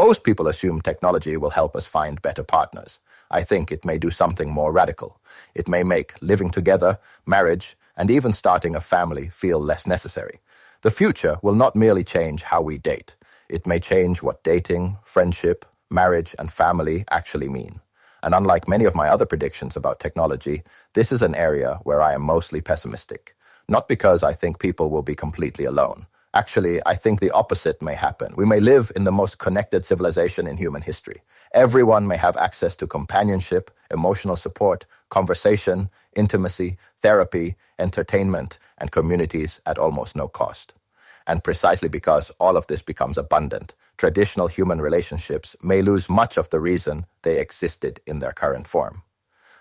Most people assume technology will help us find better partners. I think it may do something more radical. It may make living together, marriage, and even starting a family feel less necessary. The future will not merely change how we date. It may change what dating, friendship, marriage, and family actually mean. And unlike many of my other predictions about technology, this is an area where I am mostly pessimistic. Not because I think people will be completely alone. Actually, I think the opposite may happen. We may live in the most connected civilization in human history. Everyone may have access to companionship, emotional support, conversation, intimacy, therapy, entertainment, and communities at almost no cost. And precisely because all of this becomes abundant, traditional human relationships may lose much of the reason they existed in their current form.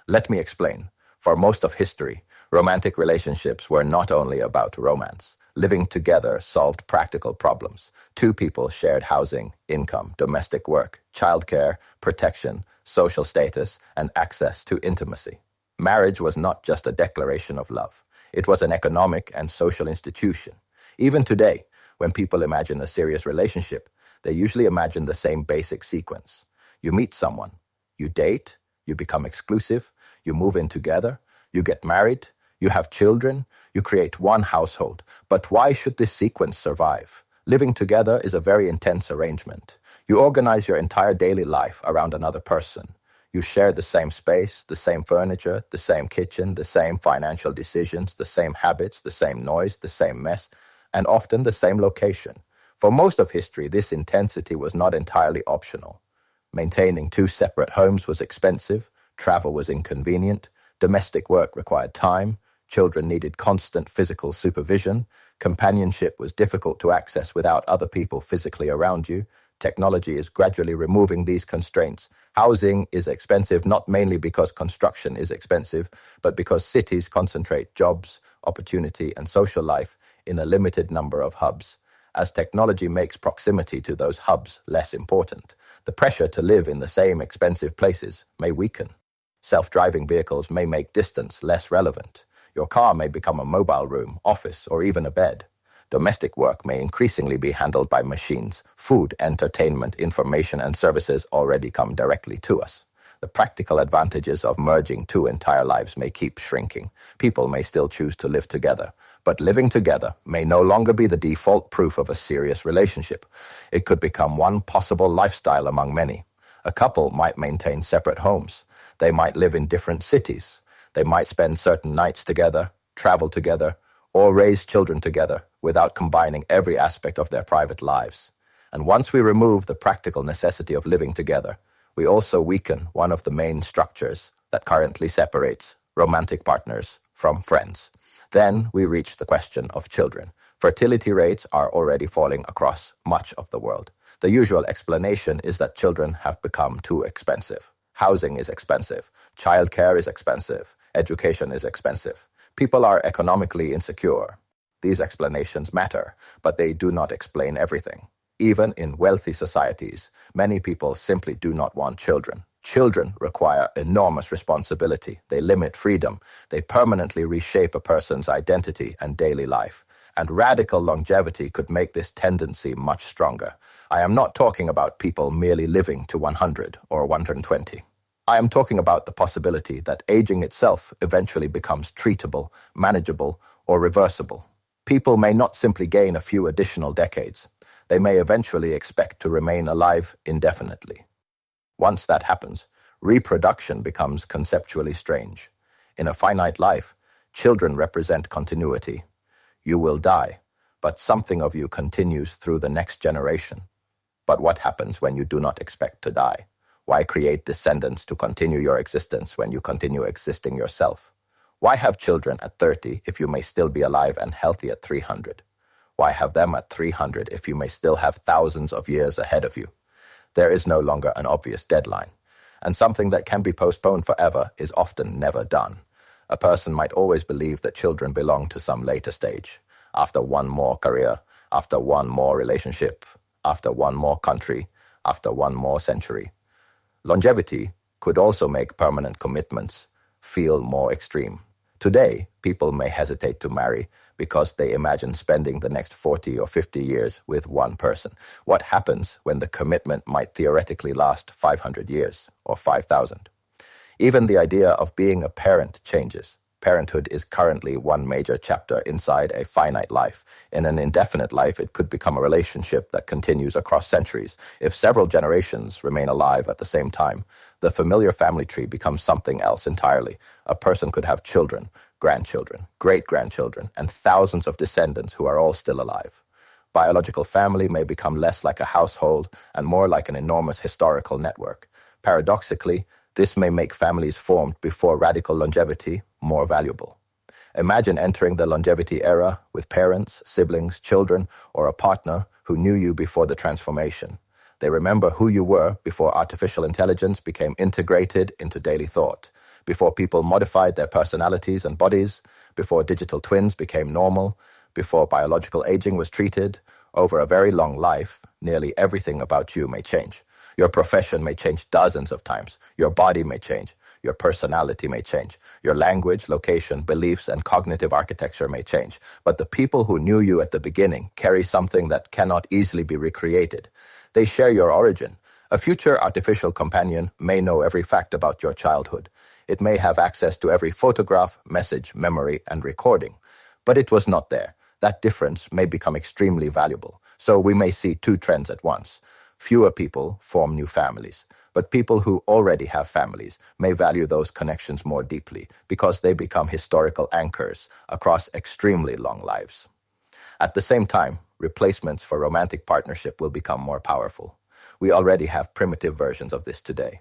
Let me explain. For most of history, romantic relationships were not only about romance. Living together solved practical problems. Two people shared housing, income, domestic work, childcare, protection, social status, and access to intimacy. Marriage was not just a declaration of love. It was an economic and social institution. Even today, when people imagine a serious relationship, they usually imagine the same basic sequence. You meet someone, you date, you become exclusive, you move in together, you get married, you have children, you create one household. But why should this sequence survive? Living together is a very intense arrangement. You organize your entire daily life around another person. You share the same space, the same furniture, the same kitchen, the same financial decisions, the same habits, the same noise, the same mess, and often the same location. For most of history, this intensity was not entirely optional. Maintaining two separate homes was expensive, travel was inconvenient, domestic work required time, children needed constant physical supervision, companionship was difficult to access without other people physically around you. Technology is gradually removing these constraints. Housing is expensive not mainly because construction is expensive, but because cities concentrate jobs, opportunity, and social life in a limited number of hubs. As technology makes proximity to those hubs less important, the pressure to live in the same expensive places may weaken. Self-driving vehicles may make distance less relevant. Your car may become a mobile room, office, or even a bed. Domestic work may increasingly be handled by machines. Food, entertainment, information, and services already come directly to us. The practical advantages of merging two entire lives may keep shrinking. People may still choose to live together, but living together may no longer be the default proof of a serious relationship. It could become one possible lifestyle among many. A couple might maintain separate homes. They might live in different cities. They might spend certain nights together, travel together, or raise children together without combining every aspect of their private lives. And once we remove the practical necessity of living together, we also weaken one of the main structures that currently separates romantic partners from friends. Then we reach the question of children. Fertility rates are already falling across much of the world. The usual explanation is that children have become too expensive. Housing is expensive. Childcare is expensive. Education is expensive. People are economically insecure. These explanations matter, but they do not explain everything. Even in wealthy societies, many people simply do not want children. Children require enormous responsibility. They limit freedom. They permanently reshape a person's identity and daily life. And radical longevity could make this tendency much stronger. I am not talking about people merely living to 100 or 120. I am talking about the possibility that aging itself eventually becomes treatable, manageable, or reversible. People may not simply gain a few additional decades. They may eventually expect to remain alive indefinitely. Once that happens, reproduction becomes conceptually strange. In a finite life, children represent continuity. You will die, but something of you continues through the next generation. But what happens when you do not expect to die? Why create descendants to continue your existence when you continue existing yourself? Why have children at 30 if you may still be alive and healthy at 300? Why have them at 300 if you may still have thousands of years ahead of you? There is no longer an obvious deadline, and something that can be postponed forever is often never done. A person might always believe that children belong to some later stage, after one more career, after one more relationship, after one more country, after one more century. Longevity could also make permanent commitments feel more extreme. Today, people may hesitate to marry because they imagine spending the next 40 or 50 years with one person. What happens when the commitment might theoretically last 500 years or 5,000? Even the idea of being a parent changes. Parenthood is currently one major chapter inside a finite life. In an indefinite life, it could become a relationship that continues across centuries. If several generations remain alive at the same time, the familiar family tree becomes something else entirely. A person could have children, grandchildren, great-grandchildren, and thousands of descendants who are all still alive. Biological family may become less like a household and more like an enormous historical network. Paradoxically, this may make families formed before radical longevity more valuable. Imagine entering the longevity era with parents, siblings, children, or a partner who knew you before the transformation. They remember who you were before artificial intelligence became integrated into daily thought, before people modified their personalities and bodies, before digital twins became normal, before biological aging was treated. Over a very long life, nearly everything about you may change. Your profession may change dozens of times. Your body may change. Your personality may change. Your language, location, beliefs, and cognitive architecture may change. But the people who knew you at the beginning carry something that cannot easily be recreated. They share your origin. A future artificial companion may know every fact about your childhood. It may have access to every photograph, message, memory, and recording. But it was not there. That difference may become extremely valuable. So we may see two trends at once. Fewer people form new families, but people who already have families may value those connections more deeply because they become historical anchors across extremely long lives. At the same time, replacements for romantic partnership will become more powerful. We already have primitive versions of this today.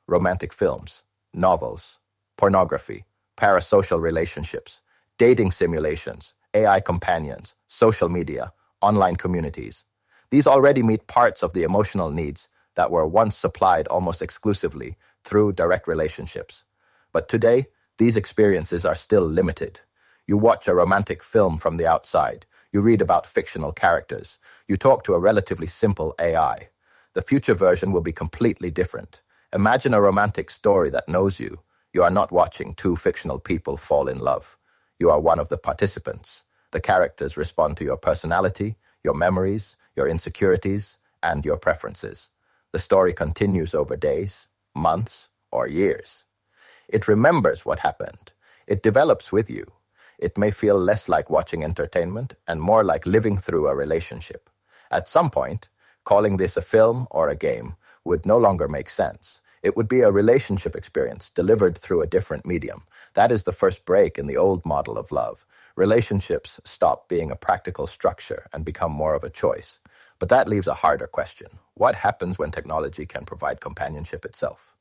Romantic films, novels, pornography, parasocial relationships, dating simulations, AI companions, social media, online communities. These already meet parts of the emotional needs that were once supplied almost exclusively through direct relationships. But today, these experiences are still limited. You watch a romantic film from the outside. You read about fictional characters. You talk to a relatively simple AI. The future version will be completely different. Imagine a romantic story that knows you. You are not watching two fictional people fall in love. You are one of the participants. The characters respond to your personality, your memories, your insecurities, and your preferences. The story continues over days, months, or years. It remembers what happened. It develops with you. It may feel less like watching entertainment and more like living through a relationship. At some point, calling this a film or a game would no longer make sense. It would be a relationship experience delivered through a different medium. That is the first break in the old model of love. Relationships stop being a practical structure and become more of a choice. But that leaves a harder question. What happens when technology can provide companionship itself?